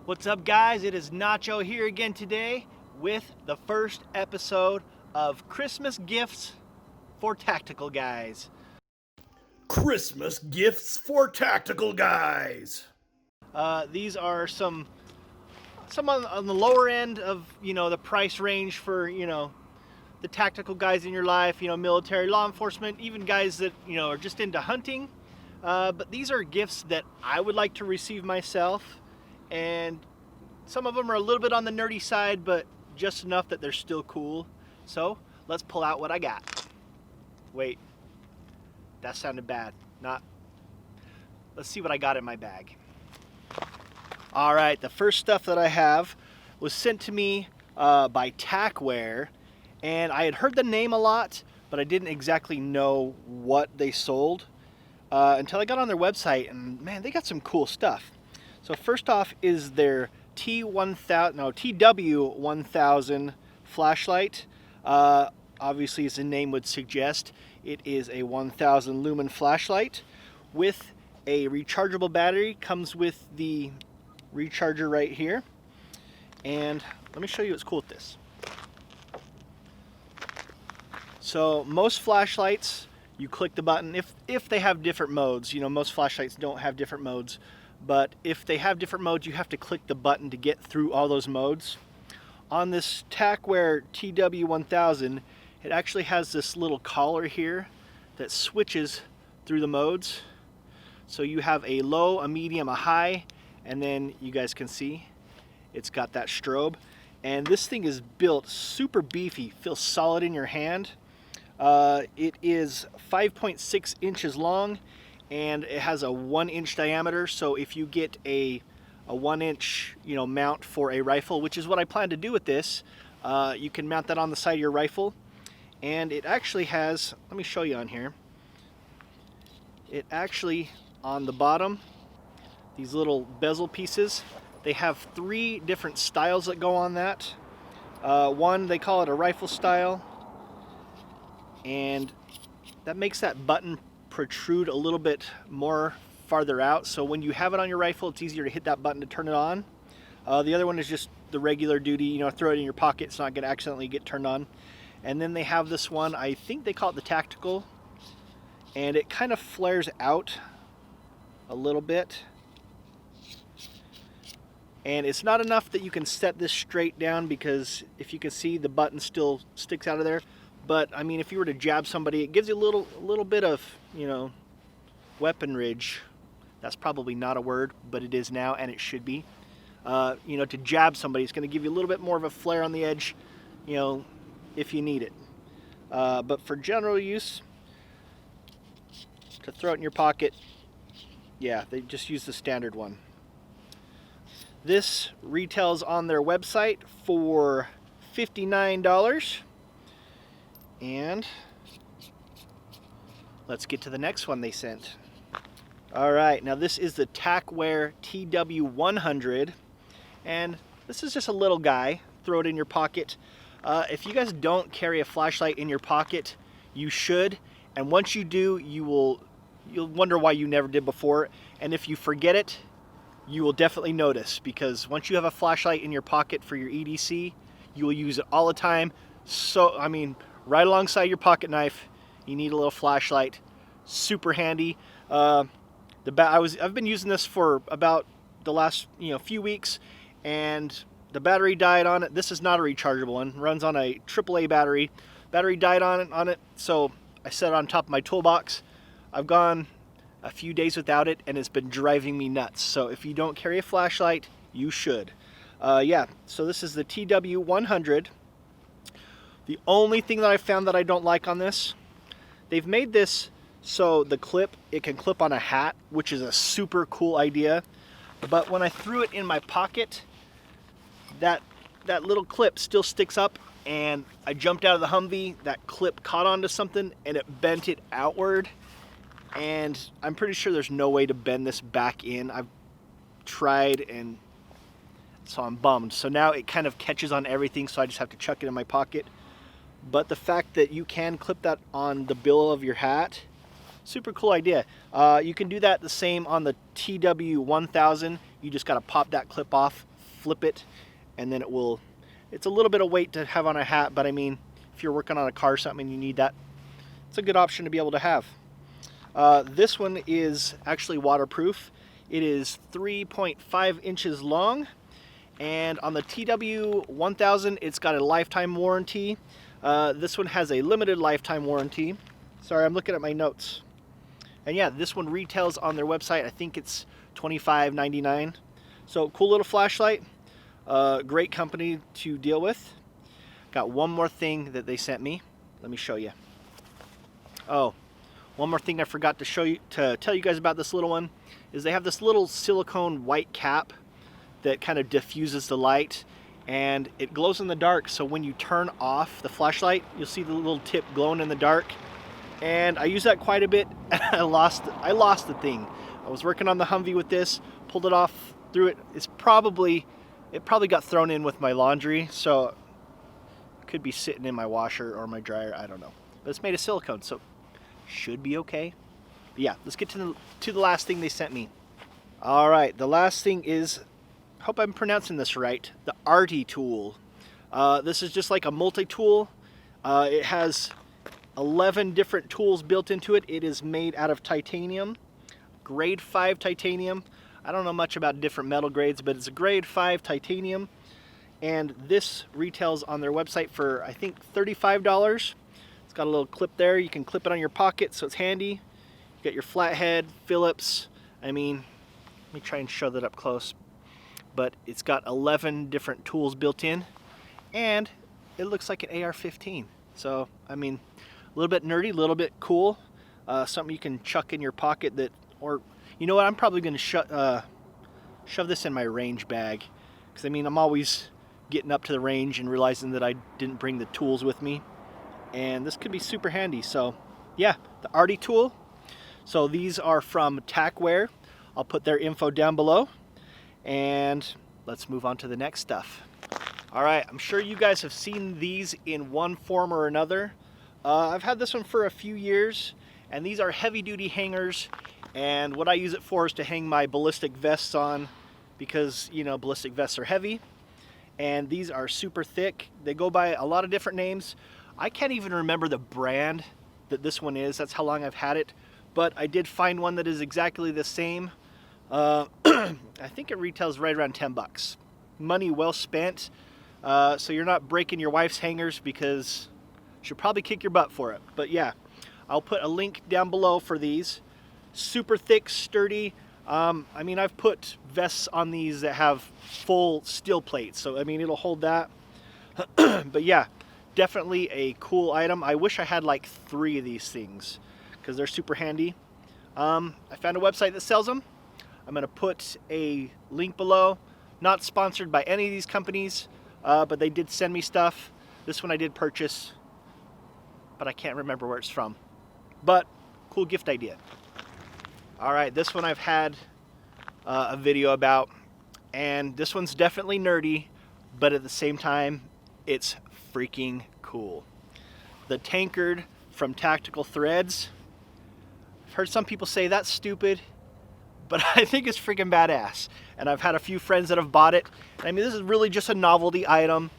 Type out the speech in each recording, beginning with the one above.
What's up, guys? It is Nacho here again today with the first episode of Christmas Gifts for Tactical Guys. Christmas gifts for tactical guys. These are some on the lower end of the price range for the tactical guys in your life, military, law enforcement, even guys that are just into hunting. But these are gifts that I would like to receive myself, and some of them are a little bit on the nerdy side, but just enough that they're still cool. So let's pull out what I got. Wait, that sounded bad. Let's see what I got in my bag. All right, the first stuff that I have was sent to me by Tackware, and I had heard the name a lot, but I didn't exactly know what they sold until I got on their website, and man, they got some cool stuff. So first off is their TW1000 flashlight. Obviously, as the name would suggest, it is a 1000 lumen flashlight with a rechargeable battery. Comes with the recharger right here, and let me show you what's cool with this. So most flashlights, you click the button if they have different modes. Most flashlights don't have different modes, but if they have different modes, you have to click the button to get through all those modes. On this Tackware TW1000, it actually has this little collar here that switches through the modes. So you have a low, a medium, a high, and then you guys can see it's got that strobe. And this thing is built super beefy, feels solid in your hand. It is 5.6 inches long, and it has a 1-inch diameter. So if you get a 1-inch mount for a rifle, which is what I plan to do with this, you can mount that on the side of your rifle. And it actually has, let me show you on here, it actually on the bottom, these little bezel pieces, they have 3 different styles that go on that. One, they call it a rifle style, and that makes that button protrude a little bit more farther out, so when you have it on your rifle, it's easier to hit that button to turn it on. The other one is just the regular duty, throw it in your pocket, it's not going to accidentally get turned on. And then they have this one, I think they call it the tactical, and it kind of flares out a little bit. And it's not enough that you can set this straight down, because if you can see, the button still sticks out of there. But I mean, if you were to jab somebody, it gives you a little bit of, weaponage. That's probably not a word, but it is now, and it should be. To jab somebody, it's going to give you a little bit more of a flare on the edge, if you need it. But for general use, to throw it in your pocket, yeah, they just use the standard one. This retails on their website for $59. And let's get to the next one they sent. All right, now this is the Tackware TW100, and this is just a little guy. Throw it in your pocket. If you guys don't carry a flashlight in your pocket, you should. And once you do, you'll wonder why you never did before. And if you forget it, you will definitely notice, because once you have a flashlight in your pocket for your EDC, you will use it all the time. So, I mean, right alongside your pocket knife, you need a little flashlight. Super handy. I've been using this for about the last few weeks, and the battery died on it. This is not a rechargeable one. It runs on a AAA battery. Battery died on it, so I set it on top of my toolbox. I've gone a few days without it, and it's been driving me nuts. So if you don't carry a flashlight, you should. Yeah, so this is the TW100. The only thing that I found that I don't like on this, they've made this so the clip, it can clip on a hat, which is a super cool idea. But when I threw it in my pocket, that little clip still sticks up, and I jumped out of the Humvee, that clip caught onto something, and it bent it outward. And I'm pretty sure there's no way to bend this back in. I've tried, and so I'm bummed. So now it kind of catches on everything, so I just have to chuck it in my pocket. But the fact that you can clip that on the bill of your hat, super cool idea. You can do that the same on the TW1000. You just got to pop that clip off, flip it, and then it's a little bit of weight to have on a hat, but I mean, if you're working on a car or something and you need that, it's a good option to be able to have. This one is actually waterproof. It is 3.5 inches long, and on the TW1000 it's got a lifetime warranty. This one has a limited lifetime warranty. Sorry, I'm looking at my notes. And yeah, this one retails on their website, I think it's $25.99. So cool little flashlight, great company to deal with. Got one more thing that they sent me. Let me show you. Oh, one more thing I forgot to tell you guys about this little one is they have this little silicone white cap that kind of diffuses the light, and it glows in the dark. So when you turn off the flashlight, you'll see the little tip glowing in the dark. And I use that quite a bit, and I lost the thing. I was working on the Humvee with this, pulled it off, threw it. It probably got thrown in with my laundry, so it could be sitting in my washer or my dryer. I don't know, but it's made of silicone, so should be okay. But yeah, let's get to the last thing they sent me. All right, the last thing is, hope I'm pronouncing this right, the Arty tool. This is just like a multi-tool. It has 11 different tools built into it. It is made out of titanium, grade 5 titanium. I don't know much about different metal grades, but it's a grade 5 titanium, and this retails on their website for, I think, $35. It's got a little clip there. You can clip it on your pocket, so it's handy. You got your flathead, Phillips. I mean, let me try and show that up close. But it's got 11 different tools built in, and it looks like an AR-15. So, I mean, a little bit nerdy, a little bit cool. Something you can chuck in your pocket or you know what, I'm probably going to shove this in my range bag. Because, I mean, I'm always getting up to the range and realizing that I didn't bring the tools with me. And this could be super handy. So, yeah, the Arty tool. So these are from Tackware. I'll put their info down below. And let's move on to the next stuff. All right, I'm sure you guys have seen these in one form or another. I've had this one for a few years, and these are heavy-duty hangers. And what I use it for is to hang my ballistic vests on, because, you know, ballistic vests are heavy. And these are super thick. They go by a lot of different names. I can't even remember the brand that this one is. That's how long I've had it. But I did find one that is exactly the same. I think it retails right around 10 bucks. Money well spent. So you're not breaking your wife's hangers, because she'll probably kick your butt for it. But yeah, I'll put a link down below for these. Super thick, sturdy. I mean, I've put vests on these that have full steel plates, so I mean, it'll hold that. But yeah, definitely a cool item. I wish I had like 3 of these things, because they're super handy. I found a website that sells them. I'm gonna put a link below. Not sponsored by any of these companies, but they did send me stuff. This one I did purchase, but I can't remember where it's from. But cool gift idea. All right, this one I've had a video about, and this one's definitely nerdy, but at the same time, it's freaking cool. The Tankard from Tactical Threads. I've heard some people say that's stupid, but I think it's freaking badass. And I've had a few friends that have bought it. I mean, this is really just a novelty item.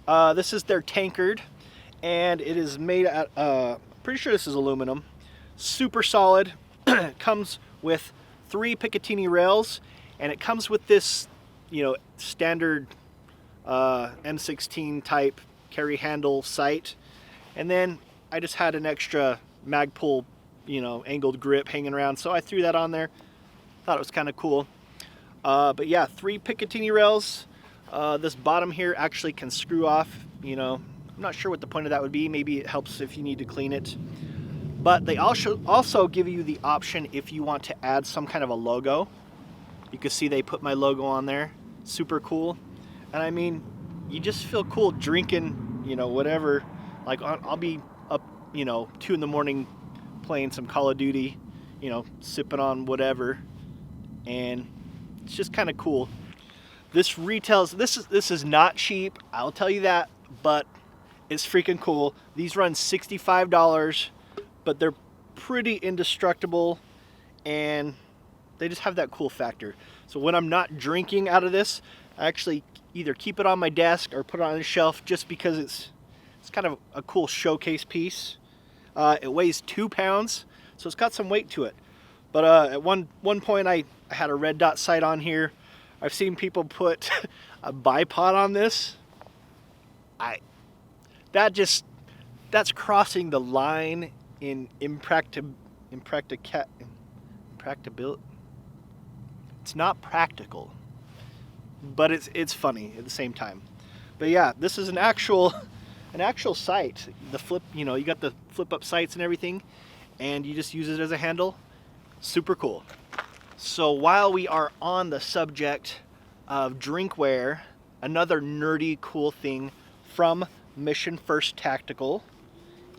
This is their Tankard, and it is made out, pretty sure this is aluminum. Super solid. It comes with 3 Picatinny rails, and it comes with this, you know, standard M16 type carry handle sight. And then I just had an extra Magpul, you know, angled grip hanging around, so I threw that on there. Thought it was kind of cool. But yeah, 3 Picatinny rails. This bottom here actually can screw off, you know. I'm not sure what the point of that would be. Maybe it helps if you need to clean it. But they also give you the option if you want to add some kind of a logo. You can see they put my logo on there. Super cool. And I mean, you just feel cool drinking, you know, whatever. Like, I'll be up, you know, 2 in the morning playing some Call of Duty, you know, sipping on whatever. And it's just kind of cool. This retails, this is not cheap, I'll tell you that, but it's freaking cool. These run $65. But they're pretty indestructible, and they just have that cool factor. So when I'm not drinking out of this, I actually either keep it on my desk or put it on a shelf just because it's kind of a cool showcase piece. It weighs 2 pounds, so it's got some weight to it. But at one point I had a red dot sight on here. I've seen people put a bipod on this. That's crossing the line in impracticability. It's not practical, but it's funny at the same time. But yeah, this is an actual sight. The flip, you got the flip up sights and everything, and you just use it as a handle. Super cool. So while we are on the subject of drinkware, another nerdy cool thing from Mission First Tactical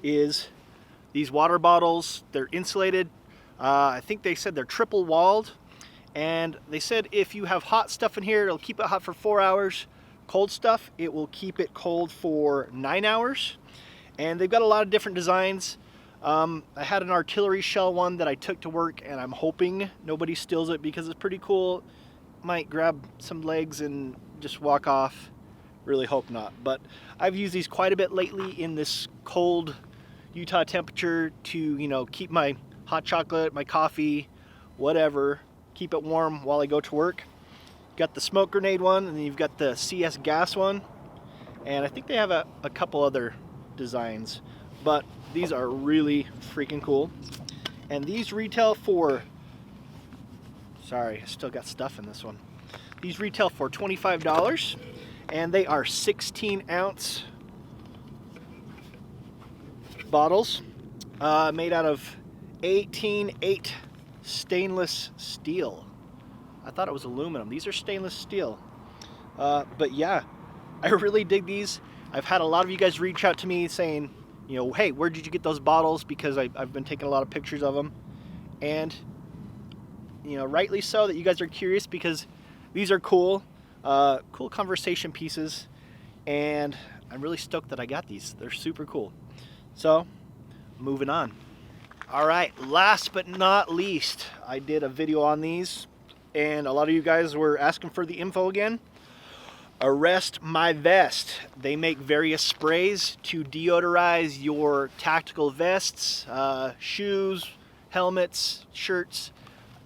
is these water bottles. They're insulated. I think they said they're triple walled, and they said if you have hot stuff in here, it'll keep it hot for 4 hours. Cold stuff, it will keep it cold for 9 hours. And they've got a lot of different designs. I had an artillery shell one that I took to work, and I'm hoping nobody steals it because it's pretty cool. Might grab some legs and just walk off. Really hope not. But I've used these quite a bit lately in this cold Utah temperature to, keep my hot chocolate, my coffee, whatever, keep it warm while I go to work. Got the smoke grenade one, and then you've got the CS gas one. And I think they have a couple other designs, but these are really freaking cool. And these retail for, sorry, I still got stuff in this one. These retail for $25, and they are 16-ounce bottles made out of 18-8 stainless steel. I thought it was aluminum. These are stainless steel. But yeah, I really dig these. I've had a lot of you guys reach out to me saying, hey, where did you get those bottles? Because I've been taking a lot of pictures of them. And, rightly so that you guys are curious, because these are cool, cool conversation pieces. And I'm really stoked that I got these. They're super cool. So, moving on. All right, last but not least, I did a video on these, and a lot of you guys were asking for the info again. Arrest My Vest. They make various sprays to deodorize your tactical vests, shoes, helmets, shirts,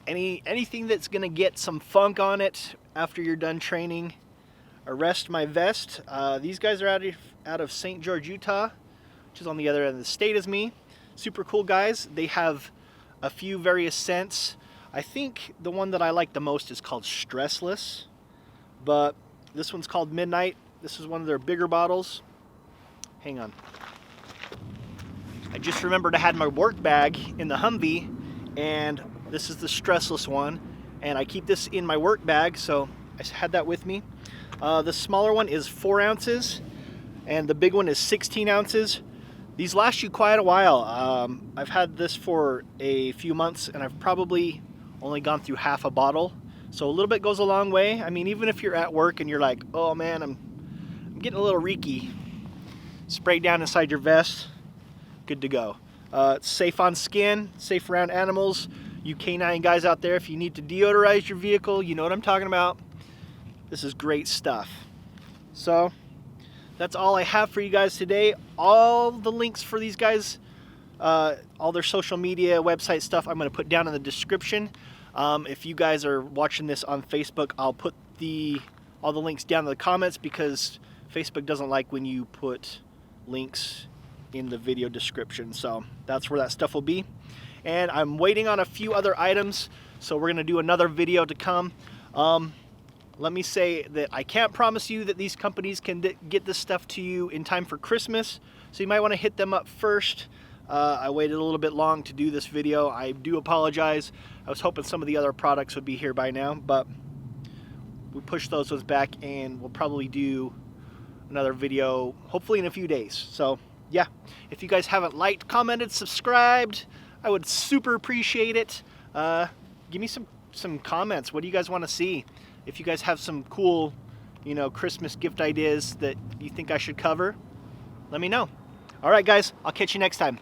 anything that's gonna get some funk on it after you're done training. Arrest My Vest. These guys are out of St. George, Utah, which is on the other end of the state as me. Super cool guys. They have a few various scents. I think the one that I like the most is called Stressless, but this one's called Midnight. This is one of their bigger bottles. Hang on. I just remembered I had my work bag in the Humvee, and this is the Stressless one, and I keep this in my work bag, so I had that with me. The smaller one is 4 ounces, and the big one is 16 ounces. These last you quite a while. I've had this for a few months, and I've probably only gone through half a bottle. So a little bit goes a long way. I mean, even if you're at work and you're like, oh man, I'm getting a little reeky, spray down inside your vest, good to go. It's safe on skin, safe around animals. You K9 guys out there, if you need to deodorize your vehicle, you know what I'm talking about. This is great stuff. So that's all I have for you guys today. All the links for these guys, all their social media, website stuff, I'm going to put down in the description. If you guys are watching this on Facebook, I'll put all the links down in the comments, because Facebook doesn't like when you put links in the video description. So that's where that stuff will be. And I'm waiting on a few other items, so we're going to do another video to come. Let me say that I can't promise you that these companies can get this stuff to you in time for Christmas, so you might want to hit them up first. I waited a little bit long to do this video. I do apologize. I was hoping some of the other products would be here by now, but we pushed those ones back, and we'll probably do another video hopefully in a few days. So yeah, if you guys haven't liked, commented, subscribed, I would super appreciate it. Give me some comments. What do you guys want to see? If you guys have some cool, Christmas gift ideas that you think I should cover, let me know. All right, guys, I'll catch you next time.